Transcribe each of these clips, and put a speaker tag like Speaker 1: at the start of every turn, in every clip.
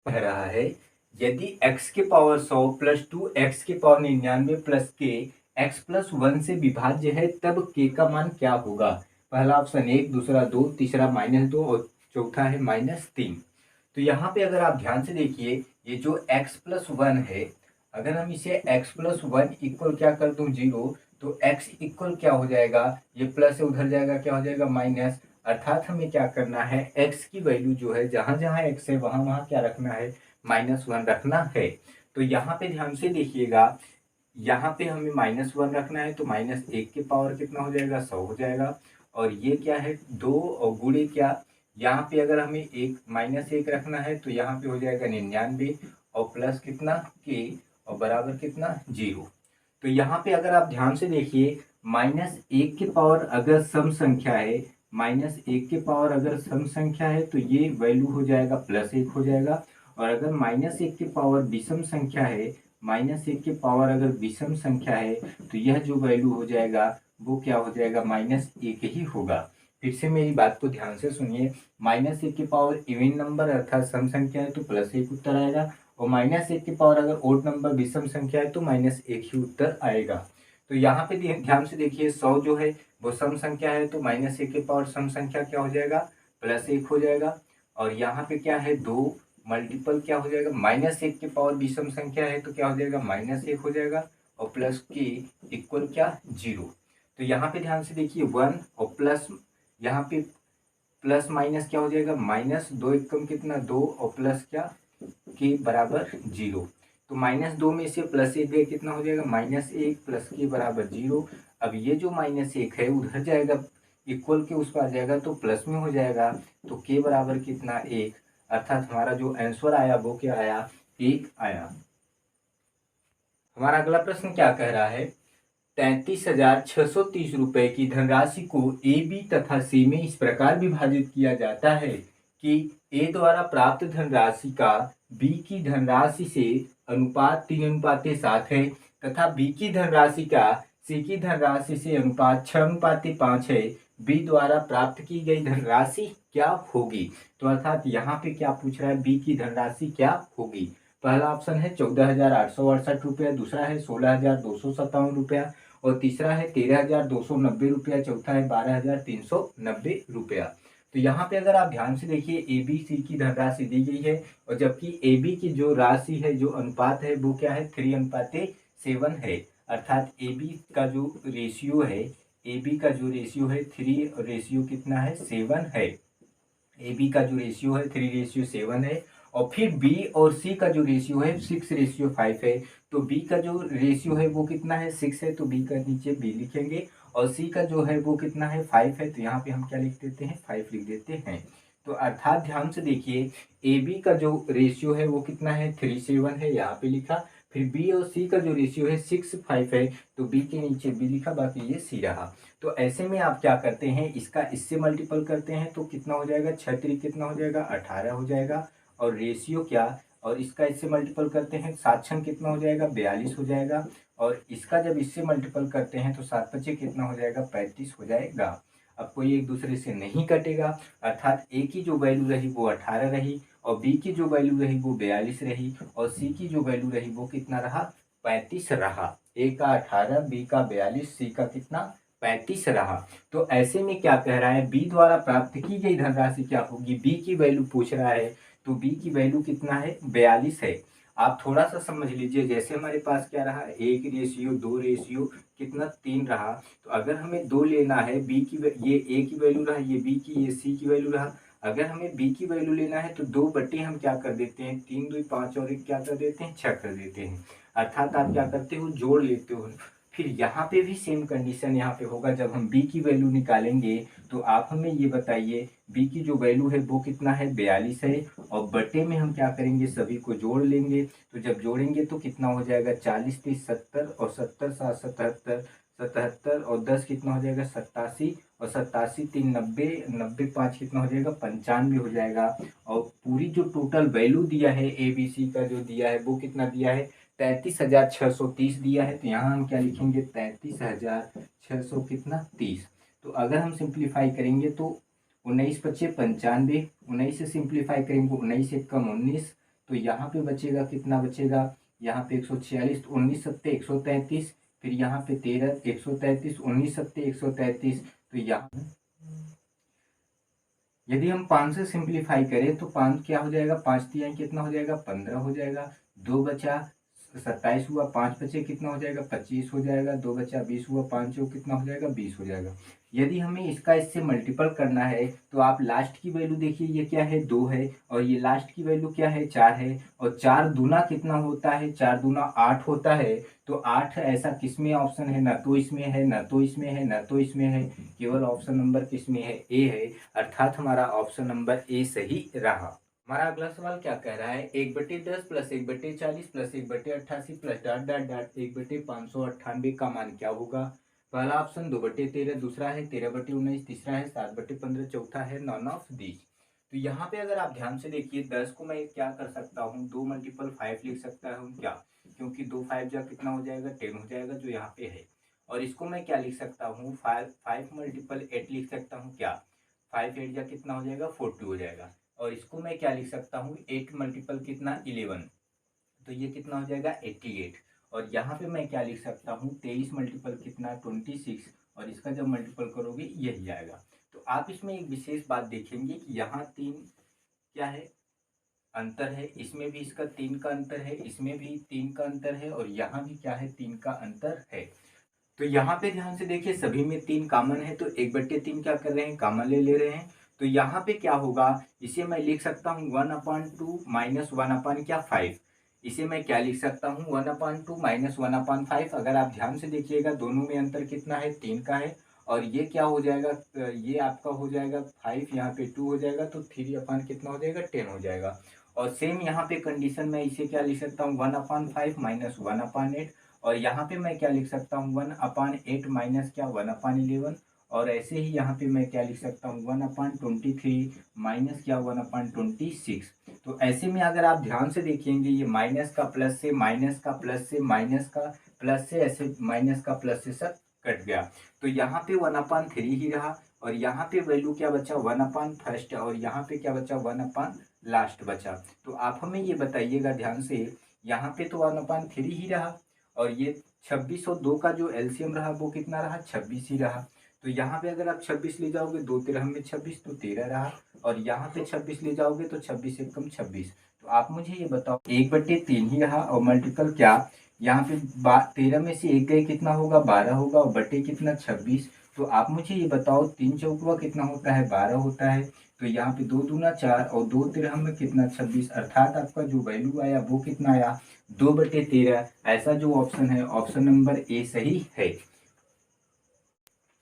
Speaker 1: कह रहा है यदि x के पावर 100 प्लस 2x के पावर 99 प्लस के x प्लस 1 से विभाज्य है तब k का मान क्या होगा। पहला ऑप्शन 1, दूसरा 2, तीसरा -2 और चौथा है -3। तो यहाँ पे अगर आप ध्यान से देखिए ये जो x प्लस 1 है, अगर हम इसे x प्लस 1 इक्वल क्या कर दूं 0, तो x इक्वल क्या हो जाएगा, ये प्लस से उधर जाएगा क्या हो जाएगा माइनस। अर्थात हमें क्या करना है, x की वैल्यू जो है जहां जहां x है वहां वहां क्या रखना है, -1 रखना है। तो यहाँ पे ध्यान से देखिएगा, यहाँ पे हमें -1 रखना है तो -1 के पावर कितना हो जाएगा, 100 हो जाएगा। और ये क्या है 2 और गुणे क्या, यहाँ पे अगर हमें -1 रखना है तो यहाँ पे हो जाएगा 99 और प्लस कितना के और बराबर कितना 0। तो यहाँ पे अगर आप ध्यान से देखिए -1 के पावर अगर सम संख्या है, -1 के पावर अगर सम संख्या है तो ये वैल्यू हो जाएगा +1 हो जाएगा। और अगर -1 के पावर विषम संख्या है, -1 के पावर अगर विषम संख्या है तो यह जो वैल्यू हो जाएगा वो क्या हो जाएगा, -1 ही होगा। फिर से मेरी बात को ध्यान से सुनिए, -1 के पावर इवन नंबर अर्थात सम संख्या है तो +1 उत्तर आएगा, और -1 के पावर अगर ओड नंबर विषम संख्या है तो -1 ही उत्तर आएगा। तो यहाँ पे ध्यान से देखिए 100 जो है वो सम संख्या है तो -1 के पावर सम संख्या क्या हो जाएगा, +1 हो जाएगा। और यहाँ पे क्या है 2 मल्टीपल क्या हो जाएगा, -1 के पावर विषम संख्या है तो क्या हो जाएगा, -1 हो जाएगा और प्लस के इक्वल क्या 0। तो यहाँ पे ध्यान से देखिए 1 और प्लस, यहाँ पे प्लस माइनस क्या हो जाएगा, -2 एकम कितना 2 और प्लस क्या के बराबर 0। तो -2 में से +1 गए कितना हो जाएगा, -1 प्लस के बराबर 0। अब ये जो -1 है उधर जाएगा इक्वल के उस पर आ जाएगा तो प्लस में हो जाएगा, तो के बराबर कितना 1। अर्थात हमारा जो आंसर आया वो क्या आया, 1 आया। हमारा अगला प्रश्न क्या कह रहा है, 33,630 रुपए की धनराशि को ए बी तथा सी में इस प्रकार विभाजित किया जाता है कि ए द्वारा प्राप्त धनराशि का बी की धनराशि से अनुपात 3:7 है तथा बी की धनराशि का सी की धनराशि से अनुपात 6:5 है। बी द्वारा प्राप्त की गई धनराशि क्या होगी। तो अर्थात यहाँ पे क्या पूछ रहा है, बी की धनराशि क्या होगी। पहला ऑप्शन है 14,868 रुपया, दूसरा है 16,257 रुपया और तीसरा है 13,290 रुपया, चौथा है 12,390 रुपया। तो यहाँ पे अगर आप ध्यान से देखिए ए बी सी की धनराशि दी गई है और जबकि ए बी की जो राशि है, जो अनुपात है वो क्या है, 3:7 है। अर्थात ए बी का जो रेशियो है, ए बी का जो रेशियो है 3 रेशियो कितना है 7 है। ए बी का जो रेशियो है 3:7 है। और फिर बी और सी का जो रेशियो है 6:5 है। तो बी का जो रेशियो है वो कितना है 6 है, तो बी का नीचे बी लिखेंगे। और सी का जो है वो कितना है 5 है, तो यहाँ पे हम क्या लिख देते हैं 5 लिख देते हैं। तो अर्थात ध्यान से देखिए ए बी का जो रेशियो है वो कितना है 3:7 है, यहाँ पे लिखा। फिर बी और सी का जो रेशियो है 6:5 है, तो बी के नीचे बी लिखा, बाकी ये सी रहा। तो ऐसे में आप क्या करते हैं, इसका इससे मल्टीपल करते हैं तो कितना हो जाएगा, 6 कितना हो जाएगा 18 हो जाएगा। और रेशियो क्या, और इसका इससे मल्टीपल करते हैं 7 कितना हो जाएगा 42 हो जाएगा। और इसका जब इससे मल्टीपल करते हैं तो 7 कितना हो जाएगा 35 हो जाएगा। अब कोई एक दूसरे से नहीं कटेगा, अर्थात ए की जो वैल्यू रही वो 18 रही और बी की जो वैल्यू रही वो 42 रही और सी की जो वैल्यू रही वो कितना रहा 35 रहा। ए का 18, बी का 42, सी का कितना 35 रहा। तो ऐसे में क्या कह रहा है, बी द्वारा प्राप्त की गई धनराशि क्या होगी, बी की वैल्यू पूछ रहा है। तो बी की वैल्यू कितना है 42 है। आप थोड़ा सा समझ लीजिए, जैसे हमारे पास क्या रहा 1 रेशियो 2 रेशियो कितना 3 रहा। तो अगर हमें 2 लेना है, बी की ये ए की वैल्यू रहा, ये बी की, ये सी की वैल्यू रहा। अगर हमें बी की वैल्यू लेना है तो 2 बटे हम क्या कर देते हैं 3 2 5 और 1 क्या कर देते हैं 6 कर देते हैं। अर्थात आप क्या करते हो जोड़ लेते हो। फिर यहाँ पे भी सेम कंडीशन यहाँ पे होगा, जब हम बी की वैल्यू निकालेंगे तो आप हमें ये बताइए बी की जो वैल्यू है वो कितना है 42 है। और बटे में हम क्या करेंगे सभी को जोड़ लेंगे, तो जब जोड़ेंगे तो कितना हो जाएगा 40 30 70 और 70 7 77 77 और 10 कितना हो जाएगा 87 और 87 3 90 90 5 कितना हो जाएगा 95 हो जाएगा। और पूरी जो टोटल वैल्यू दिया है ए बी सी का जो दिया है वो कितना दिया है 33,630 दिया है। तो यहाँ हम क्या लिखेंगे 33,600 कितना 30। तो अगर हम सिंप्लीफाई करेंगे तो 19 × 5 = 95, 19 से सिंप्लीफाई करेंगे 19 × 1 = 19, तो यहाँ पे बचेगा कितना बचेगा, यहाँ पे 146, तो 19 सत्ते 133, फिर यहाँ पे 13 133, 19 सत्ते 133, तो यहाँ यदि हम 5 से सिंप्लीफाई करें तो 5 क्या हो जाएगा, 5 तिहाई कितना हो जाएगा, 15 हो जाएगा, 2 बचा 27 हुआ, 5 बचे कितना हो जाएगा, 25 हो जाएगा, 2 बचा 20 हुआ, 5 जो कितना हो जाएगा, 20 हो जाएगा। यदि हमें इसका इससे मल्टीपल करना है तो आप लास्ट की वैल्यू देखिए, ये क्या है 2 है, और ये लास्ट की वैल्यू क्या है 4 है, और 4 दूना कितना होता है, 4 दूना 8 होता है। तो 8 ऐसा किसमें ऑप्शन है, ना तो इसमें है, ना तो इसमें है, ना तो इसमें है, केवल ऑप्शन नंबर किसमें है, ए है, अर्थात हमारा ऑप्शन नंबर ए सही रहा। हमारा अगला सवाल क्या कह रहा है, 1/10 plus 1/40 plus 1/88 plus dot dot dot 1/598 का मान क्या होगा। पहला ऑप्शन 2/13, दूसरा है 13/19, तीसरा है 7/15, चौथा है नॉन ऑफ दिस। तो यहाँ पे अगर आप ध्यान से देखिए, 10 को मैं क्या कर सकता हूँ, 2 मल्टीपल 5 लिख सकता हूँ क्या, क्योंकि 2 5 जा कितना हो जाएगा, 10 हो जाएगा जो यहाँ पे है। और इसको मैं क्या लिख सकता हूँ, 5 मल्टीपल 8 लिख सकता हूँ क्या, 5 8 जा कितना हो जाएगा, 40 हो जाएगा। और इसको मैं क्या लिख सकता हूँ, 8 मल्टीपल कितना 11, तो ये कितना हो जाएगा 88। और यहाँ पे मैं क्या लिख सकता हूँ, 23 मल्टीपल कितना 26, और इसका जब मल्टीपल करोगे यही आएगा। तो आप इसमें एक विशेष बात देखेंगे कि यहाँ 3 क्या है, अंतर है, इसमें भी इसका 3 का अंतर है, इसमें भी 3 का अंतर है, और यहाँ भी क्या है 3 का अंतर है। तो यहाँ पे ध्यान से देखिए, सभी में 3 कॉमन है, तो 1/3 क्या कर रहे हैं, कॉमन ले रहे हैं। तो यहाँ पे क्या होगा, इसे मैं लिख सकता हूँ 1/2 माइनस 1 क्या 5। इसे मैं क्या लिख सकता हूँ, 1/2 माइनस 1/5। अगर आप ध्यान से देखिएगा, दोनों में अंतर कितना है, 3 का है। और ये क्या हो जाएगा, ये आपका हो जाएगा 5, यहाँ पे 2 हो जाएगा, तो 3 कितना हो जाएगा, 10 हो जाएगा। और सेम यहाँ पे कंडीशन में इसे क्या लिख सकता हूँ, 1/5 माइनस 1/8। और यहाँ पे मैं क्या लिख सकता हूँ, 1/8 माइनस क्या 1/11। और ऐसे ही यहाँ पे मैं क्या लिख सकता हूँ, 1/23 माइनस क्या 1/26। तो ऐसे में अगर आप ध्यान से देखेंगे, ये माइनस का प्लस से, माइनस का प्लस से, माइनस का प्लस से, ऐसे माइनस का प्लस से सब कट गया। तो यहाँ पे 1/3 ही रहा, और यहाँ पे वैल्यू क्या बचा 1/1, और यहाँ पे क्या बचा 1/लास्ट बचा। तो आप हमें ये बताइएगा ध्यान से, यहाँ पे तो 1/3 ही रहा, और ये 26 और 2 का जो एलसीएम रहा वो कितना रहा, 26 ही रहा। तो यहाँ पे अगर आप 26 ले जाओगे, 2 13 में 26, तो 13 रहा। और यहाँ पे 26 ले जाओगे तो 26 एकम 26। तो आप मुझे ये बताओ, 1/3 ही रहा, और मल्टीपल क्या, यहाँ पे 13 में से 1 गए कितना होगा, 12 होगा, और बटे कितना 26। तो आप मुझे ये बताओ, 3 चौकुआ कितना होता है, 12 होता है। तो यहाँ पे 2 दूना 4 और 2 13 में कितना 26, अर्थात आपका जो वैल्यू आया वो कितना आया, 2/13। ऐसा जो ऑप्शन है, ऑप्शन नंबर ए सही है।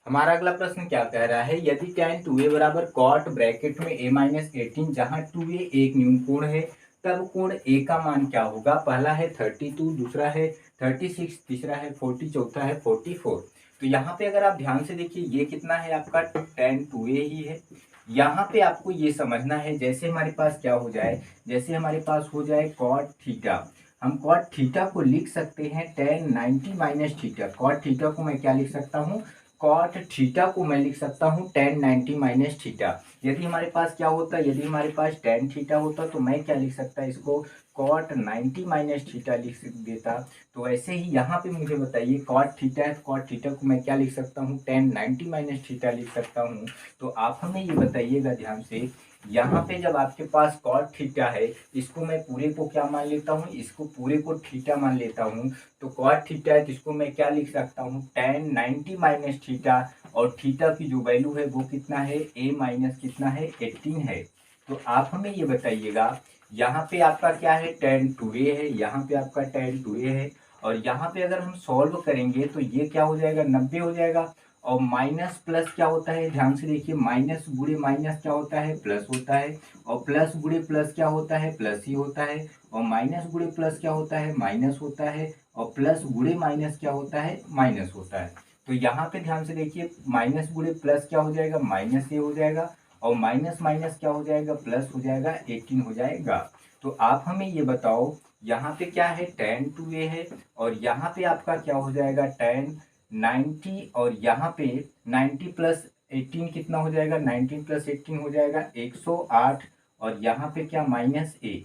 Speaker 1: हमारा अगला प्रश्न क्या कह रहा है, यदि tan 2a बराबर कॉट ब्रैकेट में a-18, जहां 2a एक न्यून कोण है, तब कोण a का मान क्या होगा। पहला है 32, दूसरा है 36, तीसरा है 40, चौथा है 44। तो यहाँ पे अगर आप ध्यान से देखिए, ये कितना है आपका tan 2a ही है। यहाँ पे आपको ये समझना है, जैसे हमारे पास क्या हो जाए, जैसे हमारे पास हो जाए कॉट थीटा, हम कॉट थीटा को लिख सकते हैं tan 90 minus theta. Cot theta को मैं क्या लिख सकता हूँ, कॉट थीटा को मैं लिख सकता हूँ tan 90 माइनस थीटा। यदि हमारे पास क्या होता, यदि हमारे पास tan थीटा होता तो मैं क्या लिख सकता, इसको कॉट 90 माइनस थीटा लिख देता। तो ऐसे ही यहाँ पे मुझे बताइए, कॉट थीटा है, कॉट थीटा को मैं क्या लिख सकता हूँ, tan 90 माइनस थीटा लिख सकता हूँ। तो आप हमें ये बताइएगा ध्यान से, यहाँ पे जब आपके पास कॉट थीटा है, इसको मैं पूरे को क्या मान लेता हूँ, इसको पूरे को थीटा मान लेता हूँ। तो कॉट थीटा है, जिसको मैं क्या लिख सकता हूँ, tan 90 माइनस थीटा। और थीटा की जो वैल्यू है वो कितना है, a माइनस कितना है 18 है। तो आप हमें ये बताइएगा, यहाँ पे आपका क्या है, tan 2a है, यहाँ पे आपका tan 2a है। और यहाँ पे अगर हम सॉल्व करेंगे तो ये क्या हो जाएगा, 90 हो जाएगा। और माइनस प्लस क्या होता है, ध्यान से देखिए, माइनस गुणे माइनस क्या होता है, प्लस होता है। और प्लस गुणे प्लस क्या होता है, प्लस ही होता है। और माइनस गुणे प्लस क्या होता है, माइनस होता है। और प्लस गुणे माइनस क्या होता है, माइनस होता है। तो यहाँ पे ध्यान से देखिए, माइनस गुणे प्लस क्या हो जाएगा, माइनस ए हो जाएगा। और माइनस माइनस क्या हो जाएगा, प्लस हो जाएगा, 18 हो जाएगा। तो आप हमें ये बताओ, यहाँ पे क्या है, tan 2a है, और यहाँ पे आपका क्या हो जाएगा, tan 90, और यहाँ पे 90 प्लस 18 कितना हो जाएगा, 19 प्लस 18 हो जाएगा 108। और यहाँ पे क्या, माइनस ए।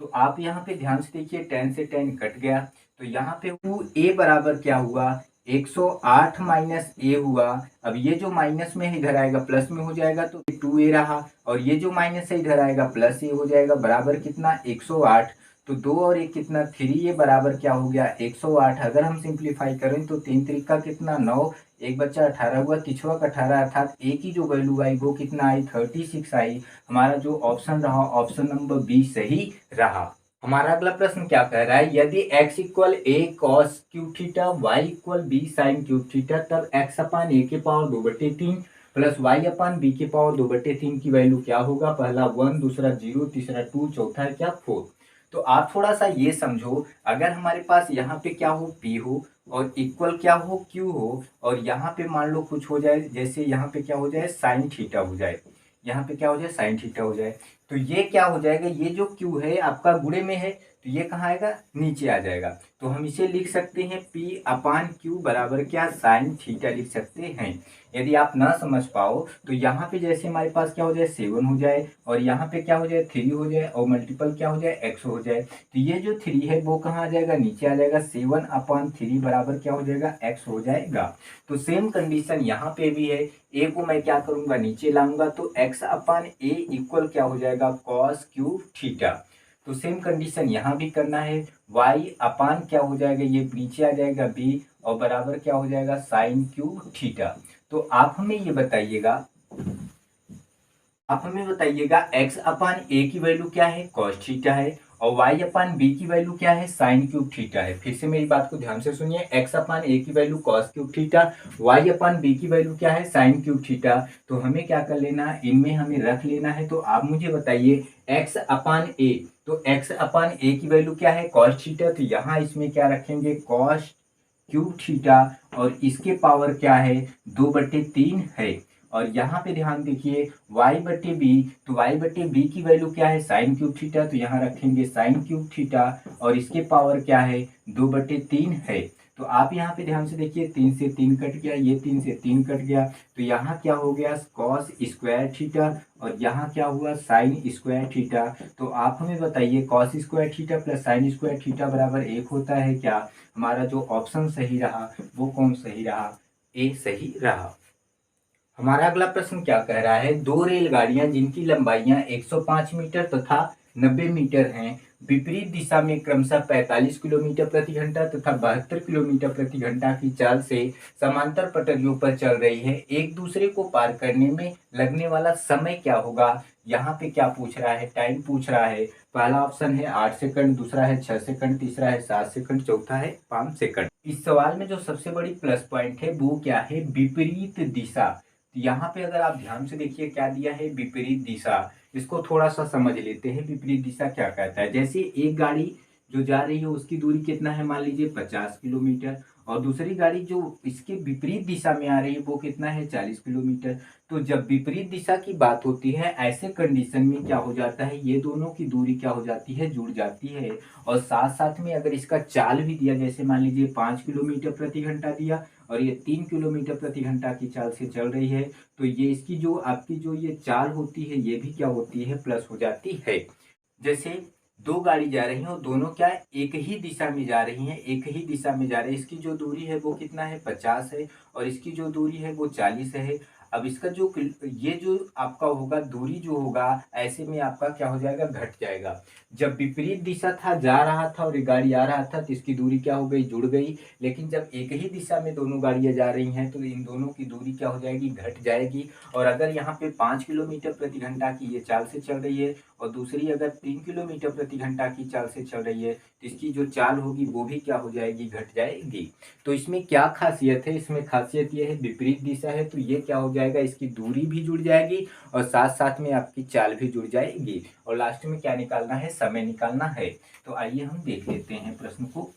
Speaker 1: तो आप यहाँ पे ध्यान से देखिए 10 से 10 कट गया, तो यहाँ पे 2a बराबर क्या हुआ 108 माइनस ए हुआ। अब ये जो माइनस में है इधर आएगा प्लस में हो जाएगा तो 2a रहा, और ये जो माइनस है इधर आएगा प्लस ए हो जाएगा, बराबर कितना 108। तो 2 और 1 कितना 3a बराबर क्या हो गया 108। अगर हम सिंप्लीफाई करें तो 3 त्रिका कितना 9, एक बच्चा 18 हुआ, तिछवा का 18, अर्थात ए की जो वैल्यू आई वो कितना आई 36 आई। हमारा जो ऑप्शन रहा ऑप्शन नंबर बी सही रहा। हमारा अगला प्रश्न क्या कह रहा है, यदि x equal A cos cube theta, y equal B sine cube theta, तब x अपान ए के power 2/3 plus y upon B के पावर 2/3 की वैल्यू क्या होगा। पहला 1, दूसरा 0, तीसरा 2, चौथा है क्या 4। तो आप थोड़ा सा ये समझो, अगर हमारे पास यहाँ पे क्या हो p हो और इक्वल क्या हो q हो, और यहाँ पे मान लो कुछ हो जाए, जैसे यहाँ पे क्या हो जाए साइन थीटा हो जाए, यहाँ पे क्या हो जाए साइन थीटा हो जाए, तो ये क्या हो जाएगा, ये जो q है आपका गुणे में है तो ये कहाँ आएगा नीचे आ जाएगा। तो हम इसे लिख सकते हैं p अपान q बराबर क्या साइन थीटा लिख सकते हैं। यदि आप ना समझ पाओ तो यहाँ पे जैसे हमारे पास क्या हो जाए 7 हो जाए, और यहाँ पे क्या हो जाए 3 हो जाए, और मल्टीपल क्या हो जाए x हो जाए, तो ये जो 3 है वो कहाँ आ जाएगा नीचे आ जाएगा, 7 अपान 3 बराबर क्या हो जाएगा x हो जाएगा। तो सेम कंडीशन यहाँ पे भी है, a को मैं क्या करूंगा नीचे लाऊंगा, तो x अपान a इक्वल क्या हो जाएगा कॉस क्यूब थीटा। तो सेम कंडीशन यहाँ भी करना है, y अपान क्या हो जाएगा ये नीचे आ जाएगा b, और बराबर क्या हो जाएगा साइन क्यूब थीटा। तो आप हमें ये बताइएगा, x अपान ए की वैल्यू क्या है कॉस थीटा है, और y अपान बी की वैल्यू क्या है साइन क्यूब थीटा है। फिर से मेरी बात को ध्यान से सुनिए, x अपान ए की value cos cube theta, y upon B की वैल्यू क्या है साइन क्यूब थीटा। तो हमें क्या कर लेना है, इनमें हमें रख लेना है। तो आप मुझे बताइए x अपान ए, तो x अपान ए की वैल्यू क्या है कॉस थीटा, तो यहाँ इसमें क्या रखेंगे कॉस क्यूब थीटा, और इसके पावर क्या है 2/3 है। और यहाँ पे ध्यान देखिए y बटे बी, तो y बटे बी की वैल्यू क्या है साइन क्यूब थीटा, तो यहाँ रखेंगे साइन क्यूब थीटा, और इसके पावर क्या है 2/3 है। तो आप यहाँ पे ध्यान से देखिए 3 से 3 कट गया, ये 3 से 3 कट गया, तो यहाँ क्या हो गया कॉस स्क्वायर थीटा, और यहाँ क्या हुआ साइन स्क्वायर थीटा। तो आप हमें बताइए cos square theta plus sine square theta बराबर 1 होता है क्या। हमारा जो ऑप्शन सही रहा वो कौन सही रहा, ए सही रहा। हमारा अगला प्रश्न क्या कह रहा है, दो रेलगाड़ियां जिनकी लंबाइयां 105 मीटर तथा 90 मीटर हैं, विपरीत दिशा में क्रमशः 45 किलोमीटर प्रति घंटा तथा 72 किलोमीटर प्रति घंटा की चाल से समांतर पटरियों पर चल रही है, एक दूसरे को पार करने में लगने वाला समय क्या होगा। यहाँ पे क्या पूछ रहा है टाइम पूछ रहा है। पहला ऑप्शन है 8 सेकंड, दूसरा है 6 सेकंड, तीसरा है 7 सेकंड, चौथा है 5 सेकंड। इस सवाल में जो सबसे बड़ी प्लस पॉइंट है वो क्या है विपरीत दिशा। तो यहाँ पे अगर आप ध्यान से देखिए क्या दिया है विपरीत दिशा, इसको थोड़ा सा समझ लेते हैं विपरीत दिशा क्या कहता है। जैसे एक गाड़ी जो जा रही है उसकी दूरी कितना है मान लीजिए 50 किलोमीटर, और दूसरी गाड़ी जो इसके विपरीत दिशा में आ रही है वो कितना है 40 किलोमीटर। तो जब विपरीत दिशा की बात होती है ऐसे कंडीशन में क्या हो जाता है, ये दोनों की दूरी क्या हो जाती है जुड़ जाती है, और साथ साथ में अगर इसका चाल भी दिया, जैसे मान लीजिए 5 किलोमीटर प्रति घंटा दिया और ये 3 किलोमीटर प्रति घंटा की चाल से चल रही है, तो ये इसकी जो आपकी जो ये चाल होती है ये भी क्या होती है प्लस हो जाती है। जैसे दो गाड़ी जा रही हैं और दोनों क्या है एक ही दिशा में जा रही हैं, एक ही दिशा में जा रही है, इसकी जो दूरी है वो कितना है 50 है, और इसकी जो दूरी है वो 40 है। अब इसका जो ये जो आपका होगा दूरी जो होगा ऐसे में आपका क्या हो जाएगा घट जाएगा। जब विपरीत दिशा था जा रहा था और एक गाड़ी आ रहा था तो इसकी दूरी क्या हो गई जुड़ गई, लेकिन जब एक ही दिशा में दोनों गाड़ियां जा रही हैं तो इन दोनों की दूरी क्या हो जाएगी घट जाएगी। और अगर यहाँ पे 5 किलोमीटर प्रति घंटा की ये चाल से चल रही है और दूसरी अगर 3 किलोमीटर प्रति घंटा की चाल से चल रही है तो इसकी जो चाल होगी वो भी क्या हो जाएगी घट जाएगी। तो इसमें क्या खासियत है, इसमें खासियत ये है विपरीत दिशा है तो ये क्या हो जाएगा इसकी दूरी भी जुड़ जाएगी और साथ साथ में आपकी चाल भी जुड़ जाएगी, और लास्ट में क्या निकालना है समय निकालना है। तो आइए हम देख लेते हैं प्रश्न को।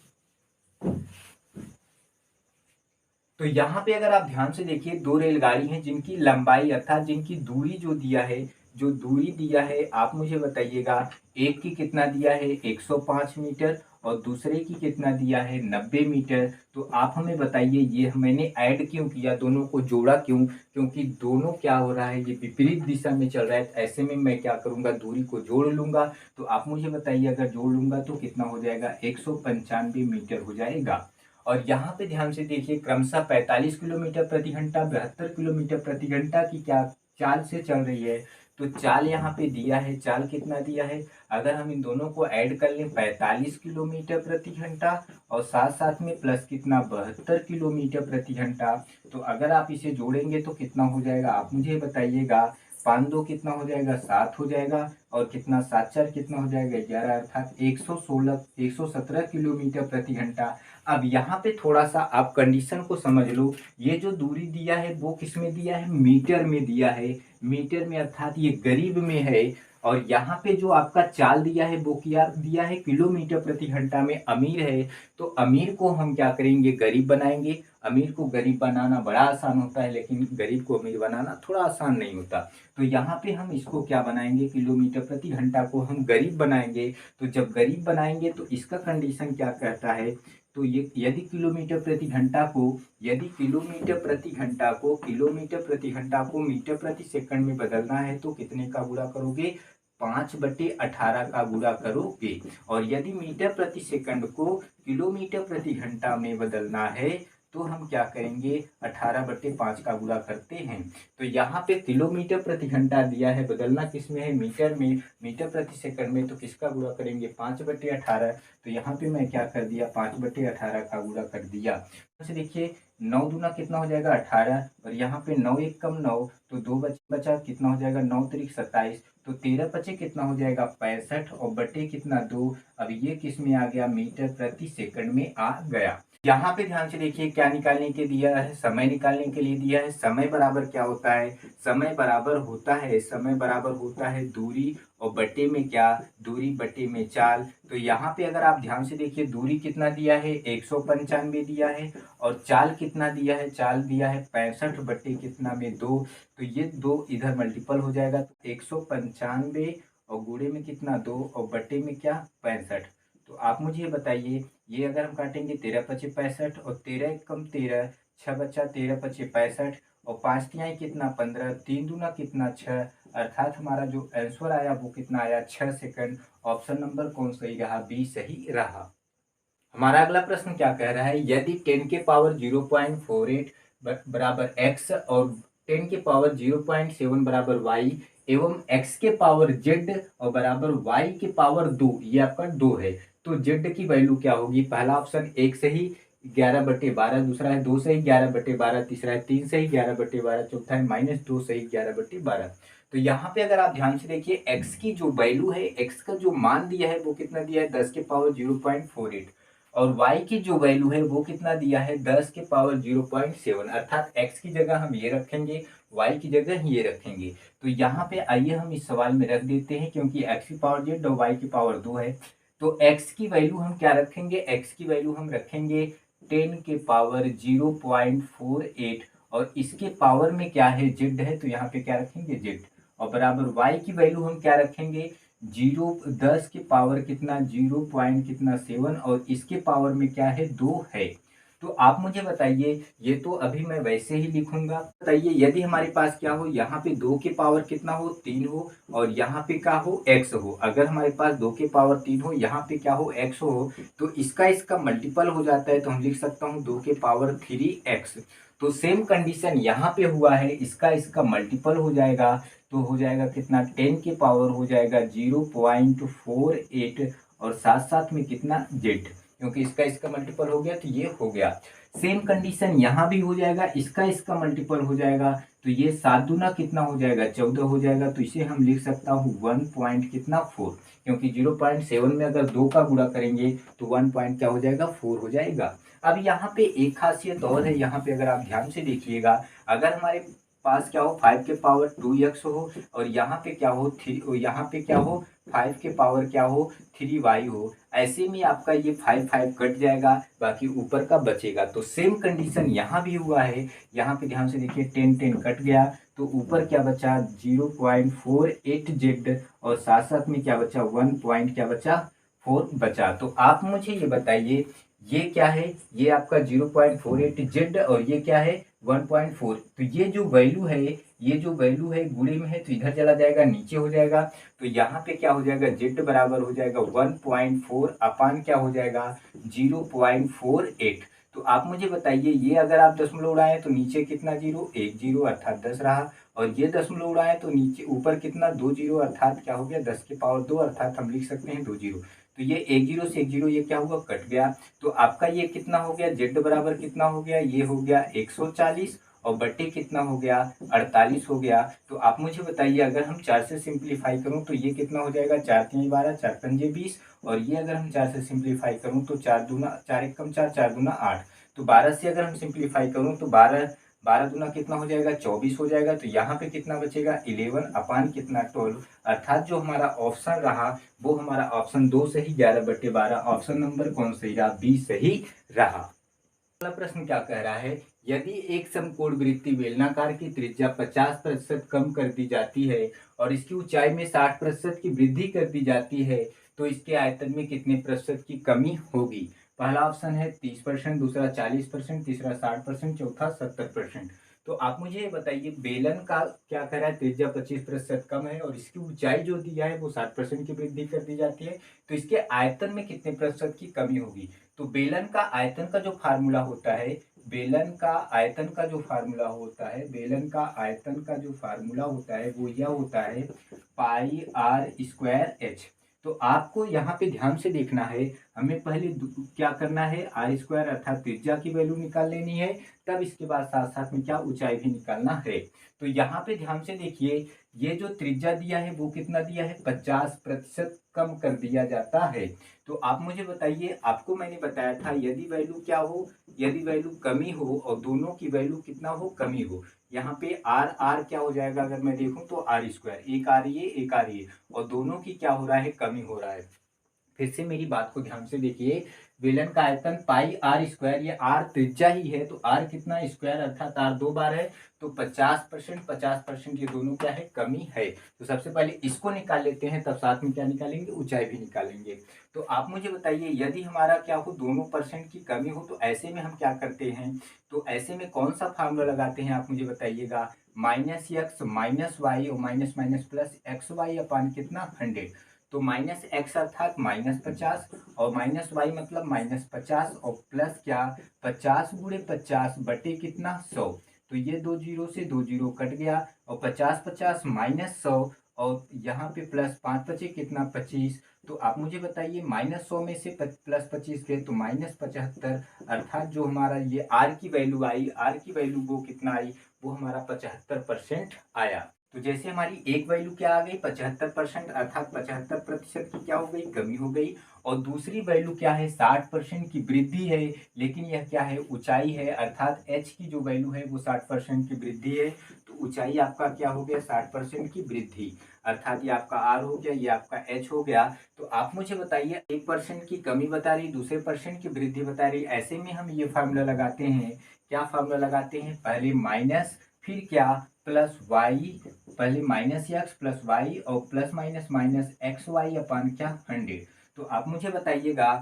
Speaker 1: तो यहाँ पे अगर आप ध्यान से देखिए दो रेलगाड़ी हैं जिनकी लंबाई अर्थात जिनकी दूरी जो दिया है, जो दूरी दिया है आप मुझे बताइएगा, एक की कितना दिया है 105 मीटर और दूसरे की कितना दिया है 90 मीटर। तो आप हमें बताइए ये मैंने ऐड क्यों किया, दोनों को जोड़ा क्यों? क्योंकि दोनों क्या हो रहा है, ये विपरीत दिशा में चल रहा है। तो ऐसे में मैं क्या करूँगा, दूरी को जोड़ लूँगा। तो आप मुझे बताइए अगर जोड़ लूँगा तो कितना हो जाएगा, 195 मीटर हो जाएगा। और यहाँ पे ध्यान से देखिए क्रमशः 45 किलोमीटर प्रति घंटा, 72 किलोमीटर प्रति घंटा की क्या चाल से चल रही है। तो चाल यहाँ पे दिया है, चाल कितना दिया है, अगर हम इन दोनों को ऐड कर लें 45 किलोमीटर प्रति घंटा और साथ साथ में प्लस कितना 72 किलोमीटर प्रति घंटा। तो अगर आप इसे जोड़ेंगे तो कितना हो जाएगा, आप मुझे बताइएगा। 5 दो कितना हो जाएगा, 7 हो जाएगा। और कितना 7 4 कितना हो जाएगा, 11, अर्थात 117 किलोमीटर प्रति घंटा। अब यहाँ पे थोड़ा सा आप कंडीशन को समझ लो, ये जो दूरी दिया है वो किस में दिया है, मीटर में दिया है। मीटर में अर्थात ये गरीब में है। और यहाँ पे जो आपका चाल दिया है वो क्या दिया है, किलोमीटर प्रति घंटा में अमीर है। तो अमीर को हम क्या करेंगे, गरीब बनाएंगे। अमीर को गरीब बनाना बड़ा आसान होता है, लेकिन गरीब को अमीर बनाना थोड़ा आसान नहीं होता। तो यहाँ पे हम इसको क्या बनाएंगे, किलोमीटर प्रति घंटा को हम गरीब बनाएंगे। तो जब गरीब बनाएंगे तो इसका कंडीशन क्या कहता है, तो ये यदि किलोमीटर प्रति घंटा को किलोमीटर प्रति घंटा को मीटर प्रति सेकंड में बदलना है तो कितने का गुणा करोगे, 5/18 का गुणा करोगे। और यदि मीटर प्रति सेकंड को किलोमीटर प्रति घंटा में बदलना है तो हम क्या करेंगे, 18/5 का गुणा करते हैं। तो यहाँ पे किलोमीटर प्रति घंटा दिया है, बदलना किस में है, मीटर में, मीटर प्रति सेकंड में। तो किसका गुणा करेंगे, 5/18। तो यहाँ पे मैं क्या कर दिया, 5/18 का गुणा कर दिया। तो देखिए 9 दूना कितना हो जाएगा, 18। और यहाँ पे 9 एक कम 9, तो 2 बचा कितना हो जाएगा, 9 त्रिक 27। तो 13 बचे कितना हो जाएगा, 65। और बटे कितना 2। अब ये किस में आ गया, मीटर प्रति सेकंड में आ गया। यहाँ पे ध्यान से देखिए क्या निकालने के दिया है, समय निकालने के लिए दिया है। समय बराबर क्या होता है, समय बराबर होता है दूरी और बटे में क्या, दूरी बटे में चाल। तो यहाँ पे अगर आप ध्यान से देखिए दूरी कितना दिया है, 195 दिया है। और चाल कितना दिया है, चाल दिया है 65 बटे कितना में 2। तो ये 2 इधर मल्टीपल हो जाएगा, तो 195 और गुणे में कितना 2 और बटे में क्या 65। तो आप मुझे बताइए ये अगर हम काटेंगे 13 पचे 65 और 13 एक कम 13, 6 बचा 13 पचे 65 और 5 तिहाई कितना 15, 3 दूना कितना 6। अर्थात हमारा जो आंसर आया वो कितना आया, 6 सेकंड। ऑप्शन नंबर कौन सही रहा, बी सही रहा। हमारा अगला प्रश्न क्या कह रहा है, यदि 10 के पावर 0.48 बराबर x और 10 के पावर 0.7 बराबर y एवं x के पावर z और बराबर y के पावर 2, ये आपका 2 है। तो z की वैल्यू क्या होगी, पहला ऑप्शन 1 सही 11/12, दूसरा है 2 सही 11/12, तीसरा है 3 सही 11/12, चौथा है -2 सही 11/12। तो यहाँ पे अगर आप ध्यान से देखिए x की जो वैल्यू है, x का जो मान दिया है वो कितना दिया है, 10 के पावर 0.48। और y की जो वैल्यू है वो कितना दिया है, 10 के पावर 0.7। अर्थात x की जगह हम ये रखेंगे, y की जगह ये रखेंगे। तो यहाँ पे आइए हम इस सवाल में रख देते हैं, क्योंकि x की पावर z और y की पावर 2 है। तो x की वैल्यू हम क्या रखेंगे, x की वैल्यू हम रखेंगे 10 के पावर 0.48। और इसके पावर में क्या है, z है, तो यहाँ पे क्या रखेंगे z। और बराबर y की वैल्यू हम क्या रखेंगे, 10 के पावर कितना 0.7 और इसके पावर में क्या है 2 है। तो आप मुझे बताइए, ये तो अभी मैं वैसे ही लिखूंगा। बताइए यदि हमारे पास क्या हो, यहाँ पे 2 के पावर कितना हो 3 हो और यहाँ पे क्या हो x हो। अगर हमारे पास 2 के पावर 3 हो, यहाँ पे क्या हो x हो, तो इसका मल्टीपल हो जाता है। तो हम लिख सकता हूँ 2 के पावर 3x। तो सेम कंडीशन यहाँ पे हुआ है, इसका मल्टीपल हो जाएगा। तो हो जाएगा कितना, 10 के पावर हो जाएगा 0.48 और साथ साथ में कितना z, क्योंकि इसका मल्टीपल हो गया तो ये हो गया। सेम कंडीशन यहाँ भी हो जाएगा, इसका मल्टीपल हो जाएगा। तो ये 7 दूना कितना हो जाएगा, 14 हो जाएगा। तो इसे हम लिख सकता हूँ 1 पॉइंट कितना 4, क्योंकि 0.7 में अगर 2 का गुणा करेंगे तो 1 पॉइंट क्या हो जाएगा, 4 हो जाएगा। अब यहाँ पे एक खासियत और है, यहाँ पे अगर आप ध्यान से देखिएगा, अगर हमारे पास क्या हो 5 के पावर 2x हो और यहाँ पे क्या हो 5 के पावर क्या हो 3y हो, ऐसे में आपका ये 5 कट जाएगा, बाकी ऊपर का बचेगा। तो सेम कंडीशन यहाँ भी हुआ है। यहाँ पे ध्यान से देखिए 10 कट गया तो ऊपर क्या बचा 0.48z और साथ साथ में क्या बचा 1 पॉइंट क्या बचा 4 बचा। तो आप मुझे ये बताइए ये क्या है? ये आपका 0.48 जेड और ये क्या है 1.4। तो ये जो वैल्यू है, ये जो वैल्यू है गुणे में है तो इधर चला जाएगा, नीचे हो जाएगा। तो यहाँ पे क्या हो जाएगा, जेड बराबर हो जाएगा 1.4 अपान क्या हो जाएगा 0.48। तो आप मुझे बताइए ये अगर आप दशमलव उड़ाएं तो नीचे कितना जीरो, एक जीरो अर्थात 10 रहा। और ये दशमलव उड़ाएं तो नीचे ऊपर कितना, 2 जीरो अर्थात क्या हो गया 10 की पावर 2 अर्थात हम लिख सकते हैं 2 जीरो। तो ये एक जीरो से एक जीरो ये क्या हुआ, कट गया। तो आपका ये कितना हो गया, जेड बराबर कितना हो गया, ये हो गया 140 और बट्टे कितना हो गया 48 हो गया। तो आप मुझे बताइए अगर हम 4 से सिंप्लीफाई करूं तो ये कितना हो जाएगा, 4 3 12 4 पंजे 20। और ये अगर हम 4 से सिंप्लीफाई करूं तो 4 दूना 4 एक कम 4 4 दूना 8। तो 12 से अगर हम सिंप्लीफाई करूं तो 12 12 दूना कितना हो जाएगा 24 हो जाएगा। तो यहाँ पे कितना बचेगा 11 अपान कितना 12। अर्थात जो हमारा ऑप्शन रहा वो हमारा ऑप्शन 2 सही, 11/12। ऑप्शन नंबर कौन सही रहा, बी सही रहा। अगला प्रश्न क्या कह रहा है, यदि एक समकोण वृत्तीय बेलनाकार की त्रिज्या 50% कम कर दी जाती है और इसकी ऊंचाई में 60% की वृद्धि कर दी जाती है तो इसके आयतन में कितने प्रतिशत की कमी होगी? पहला ऑप्शन है 30%, दूसरा 40%, तीसरा 60%, चौथा 70%। तो आप मुझे ये बताइए बेलन का क्या कह रहा है, त्रिज्या 25% कम है और इसकी ऊंचाई जो दिया है वो 60% की वृद्धि कर दी जाती है, तो इसके आयतन में कितने प्रतिशत की कमी होगी? तो बेलन का आयतन का जो फार्मूला होता है, बेलन का आयतन का जो फार्मूला होता है, बेलन का आयतन का जो फार्मूला होता है वो यह होता है पाई आर स्क्वायर एच। तो आपको यहाँ पे ध्यान से देखना है, हमें पहले क्या करना है, आर स्क्वायर अर्थात त्रिज्या की वैल्यू निकाल लेनी है, तब इसके बाद साथ साथ में क्या ऊंचाई भी निकालना है। तो यहाँ पे ध्यान से देखिए, ये जो त्रिज्या दिया है वो कितना दिया है, 50% कम कर दिया जाता है। तो आप मुझे बताइए, आपको मैंने बताया था यदि वैल्यू क्या हो, यदि वैल्यू कमी हो और दोनों की वैल्यू कितना हो, कमी हो। यहाँ पे आर आर क्या हो जाएगा, अगर मैं देखूं तो आर स्क्वायर, एक आ रही है एक आ रही है और दोनों की क्या हो रहा है, कमी हो रहा है। फिर से मेरी बात को ध्यान से देखिए, बेलन का आयतन पाई आर स्क्वायर, ये आर त्रिज्या ही है तो आर कितना स्क्वायर अर्थात आर 2 बार है। तो 50% 50% ये दोनों क्या है, कमी है। तो सबसे पहले इसको निकाल लेते हैं, तब साथ में क्या निकालेंगे, ऊंचाई भी निकालेंगे। तो आप मुझे बताइए यदि हमारा क्या हो, दोनों परसेंट की कमी हो तो ऐसे में हम क्या करते हैं, तो ऐसे में कौन सा फार्मूला लगाते हैं आप मुझे बताइएगा, माइनस एक्स माइनस वाई और minus minus plus X Y upon कितना 100। तो माइनस एक्स अर्थात -50 और माइनस वाई मतलब -50 और प्लस क्या 50 गुणे 50 बटे कितना 100। तो ये 2 जीरो से 2 जीरो कट गया और 50 50 -100 और यहाँ पे प्लस 5 बचे कितना 25। तो आप मुझे बताइए -100 में से प्लस 25 गए तो -75 अर्थात जो हमारा ये आर की वैल्यू आई, आर की वैल्यू वो कितना आई, वो हमारा 75% आया। तो जैसे हमारी एक वैल्यू क्या आ गई 75% अर्थात 75% की क्या हो गई, कमी हो गई। और दूसरी वैल्यू क्या है 60% की वृद्धि है, लेकिन यह क्या है, ऊंचाई है अर्थात एच की जो वैल्यू है वो 60% की वृद्धि है। तो ऊंचाई आपका क्या हो गया 60% की वृद्धि, अर्थात ये आपका आर हो गया, ये आपका एच हो गया। तो आप मुझे बताइए 1% की कमी बता रही, दूसरे परसेंट की वृद्धि बता रही, ऐसे में हम ये फार्मूला लगाते हैं, क्या फार्मूला लगाते हैं, पहले माइनस फिर क्या प्लस वाई, पहले माइनस एक्स प्लस वाई और plus minus minus X Y upon क्या 100। तो आप मुझे बताइएगा,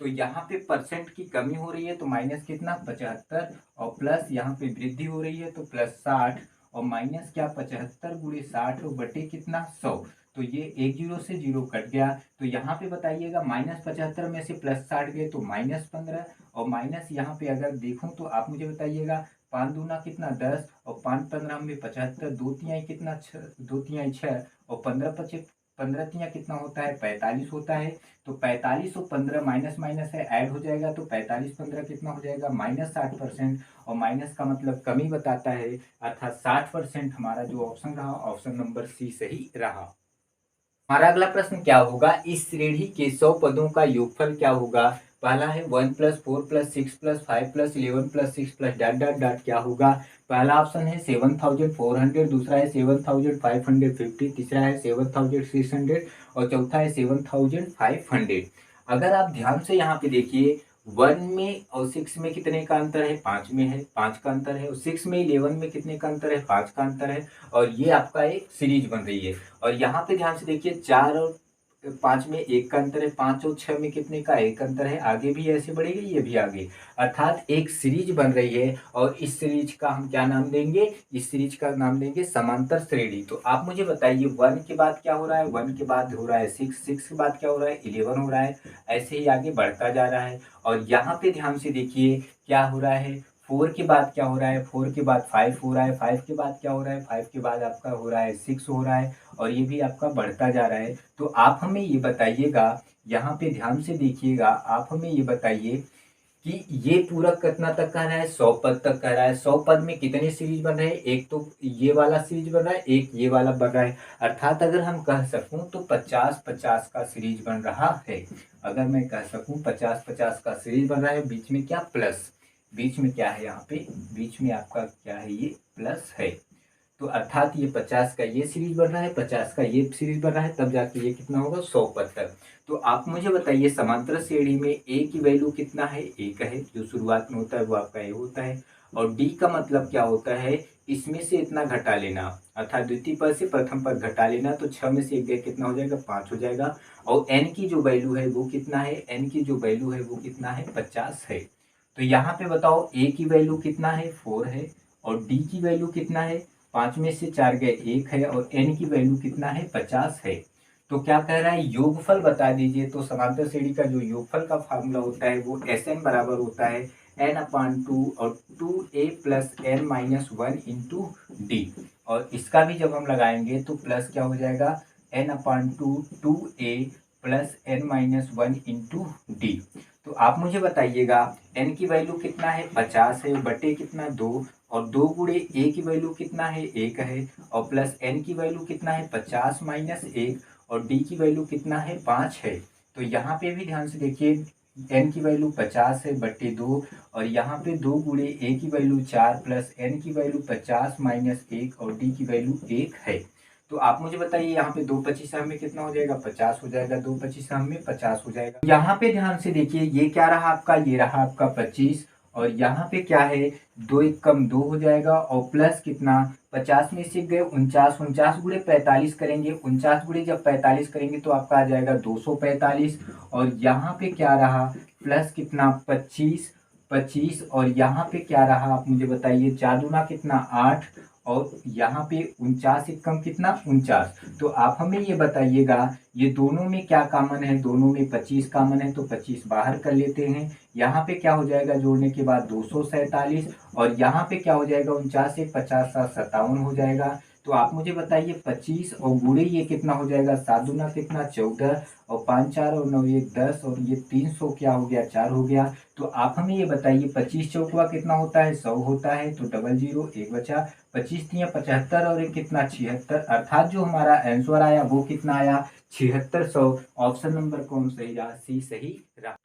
Speaker 1: तो यहाँ पे परसेंट की कमी हो रही है तो माइनस कितना 75 और प्लस यहाँ पे वृद्धि हो रही है तो प्लस 60 और माइनस क्या 75 गुणे 60 और बटे कितना 100। तो ये एक जीरो से जीरो कट गया। तो यहाँ पे बताइएगा -75 में से प्लस 60 गए तो -15 और माइनस यहाँ पे अगर देखूं तो आप मुझे बताइएगा 5 दूना कितना 10 और 5 15 में 75, दो तिहाई कितना 6, दो तिहाई 6 और 15 तिहाई कितना होता है 45 होता है। तो 45 और 15 माइनस माइनस है ऐड हो जाएगा तो 45 15 कितना हो जाएगा -60%। और माइनस का मतलब कमी बताता है अर्थात 60% हमारा जो ऑप्शन रहा ऑप्शन नंबर सी सही रहा। हमारा अगला प्रश्न क्या होगा, इस श्रेणी के 100 पदों का योगफल क्या होगा? पहला है 1 + 4 + 6 + 5 + 11 + 6 + डॉट डॉट डॉट क्या होगा? पहला ऑप्शन है 7400, दूसरा है 7550, तीसरा है 7600 और चौथा है 7500। अगर आप ध्यान से यहाँ पे देखिए 1 में और 6 में कितने का अंतर है, 5 में है, 5 का अंतर है और 6 में 11 में कितने का अंतर है, 5 का अंतर है। और ये आपका एक सीरीज बन रही है। और यहाँ पे ध्यान से देखिए 4 और 5 में 1 का अंतर है, 5 और 6 में कितने का 1 अंतर है, आगे भी ऐसे बढ़ेगी, ये भी आगे। अर्थात एक सीरीज बन रही है और इस सीरीज का हम क्या नाम देंगे, इस सीरीज का नाम देंगे समांतर श्रेणी। तो आप मुझे बताइए 1 के बाद क्या हो रहा है, 1 के बाद हो रहा है 6, 6 के बाद क्या हो रहा है 11 हो रहा है, ऐसे ही आगे बढ़ता जा रहा है। और यहाँ पे ध्यान से देखिए क्या हो रहा है, 4 के बाद क्या हो रहा है, 4 के बाद 5 हो रहा है, 5 के बाद क्या हो रहा है, 5 के बाद आपका हो रहा है 6 हो रहा है, और ये भी आपका बढ़ता जा रहा है। तो आप हमें ये बताइएगा, यहाँ पे ध्यान से देखिएगा, आप हमें ये बताइए कि ये पूरा कितना तक कह रहा है, 100 पद तक कह रहा है। 100 पद में कितने सीरीज बन रहे हैं, एक तो ये वाला सीरीज बन रहा है, एक ये वाला बन रहा है। अर्थात अगर हम कह सकूं तो 50-50 का सीरीज बन रहा है। अगर मैं कह सकूं 50-50 का सीरीज बन रहा है, बीच में क्या प्लस, बीच में क्या है, यहाँ पे बीच में आपका क्या है, ये प्लस है। तो अर्थात ये 50 का ये सीरीज बन रहा है, 50 का ये सीरीज बन रहा है, तब जाके ये कितना होगा 100 पद तक। तो आप मुझे बताइए समांतर श्रेणी में ए की वैल्यू कितना है, 1 है, जो शुरुआत में होता है वो आपका ए होता है। और डी का मतलब क्या होता है, इसमें से इतना घटा लेना, अर्थात द्वितीय पद से प्रथम पद घटा लेना। तो 6 में से 1 गया कितना हो जाएगा, 5 हो जाएगा। और एन की जो वैल्यू है वो कितना है, एन की जो वैल्यू है वो कितना है, 50 है। तो यहाँ पे बताओ ए की वैल्यू कितना है, 4 है, और डी की वैल्यू कितना है, 5 में से 4 गए 1 है, और एन की वैल्यू कितना है, 50 है। तो क्या कह रहा है, योगफल बता दीजिए। तो समांतर श्रेणी का जो योगफल का फार्मूला होता है वो एस एन बराबर होता है n/2 और 2a plus n minus 1 into D. और इसका भी जब हम लगाएंगे तो प्लस क्या हो जाएगा, n/2 2a plus n minus 1 into D. तो आप मुझे बताइएगा n की वैल्यू कितना है, 50 है, बटे कितना 2, और 2 गुणे ए की वैल्यू कितना है, 1 है, और प्लस एन की वैल्यू कितना है, 50 माइनस 1, और डी की वैल्यू कितना है, 5 है। तो यहाँ पे भी ध्यान से देखिए, एन की वैल्यू 50 है बटे 2, और यहाँ पे 2 गुणे ए की वैल्यू 4 प्लस एन की वैल्यू 50 माइनस 1 और डी की वैल्यू 1 है। तो आप मुझे बताइए यहाँ पे 2 25 में कितना हो जाएगा, 50 हो जाएगा, 2 25 में 50 हो जाएगा। यहाँ पे ध्यान से देखिए ये क्या रहा आपका, ये रहा आपका 25, और यहाँ पे क्या है, 2 1 कम 2 हो जाएगा, और प्लस कितना, 50 में से गए 49, 49 गुणे 45 करेंगे, 49 गुणे जब 45 करेंगे तो आपका आ जाएगा 245। और यहाँ पे क्या रहा, प्लस कितना 25, 25, और यहाँ पे क्या रहा आप मुझे बताइए, 4 दूना कितना 8, और यहाँ पे 49 एक कम कितना 49। तो आप हमें ये बताइएगा ये दोनों में क्या कॉमन है, दोनों में 25 कॉमन है, तो 25 बाहर कर लेते हैं। यहाँ पे क्या हो जाएगा जोड़ने के बाद 247, और यहाँ पे क्या हो जाएगा 49 से 50 57 हो जाएगा। तो आप मुझे बताइए 25 और गुणे ये कितना हो जाएगा, 7 दूना कितना 14, और 5 4 और 9 1 10, और ये 300 क्या हो गया 4 हो गया। तो आप हमें ये बताइए 25 चौकवा कितना होता है, 100 होता है, तो 00 1 बचा, 25 3 75, और एक कितना 76। अर्थात जो हमारा आंसर आया वो कितना आया, 7600। ऑप्शन नंबर कौन सही रहा, सी सही रहा।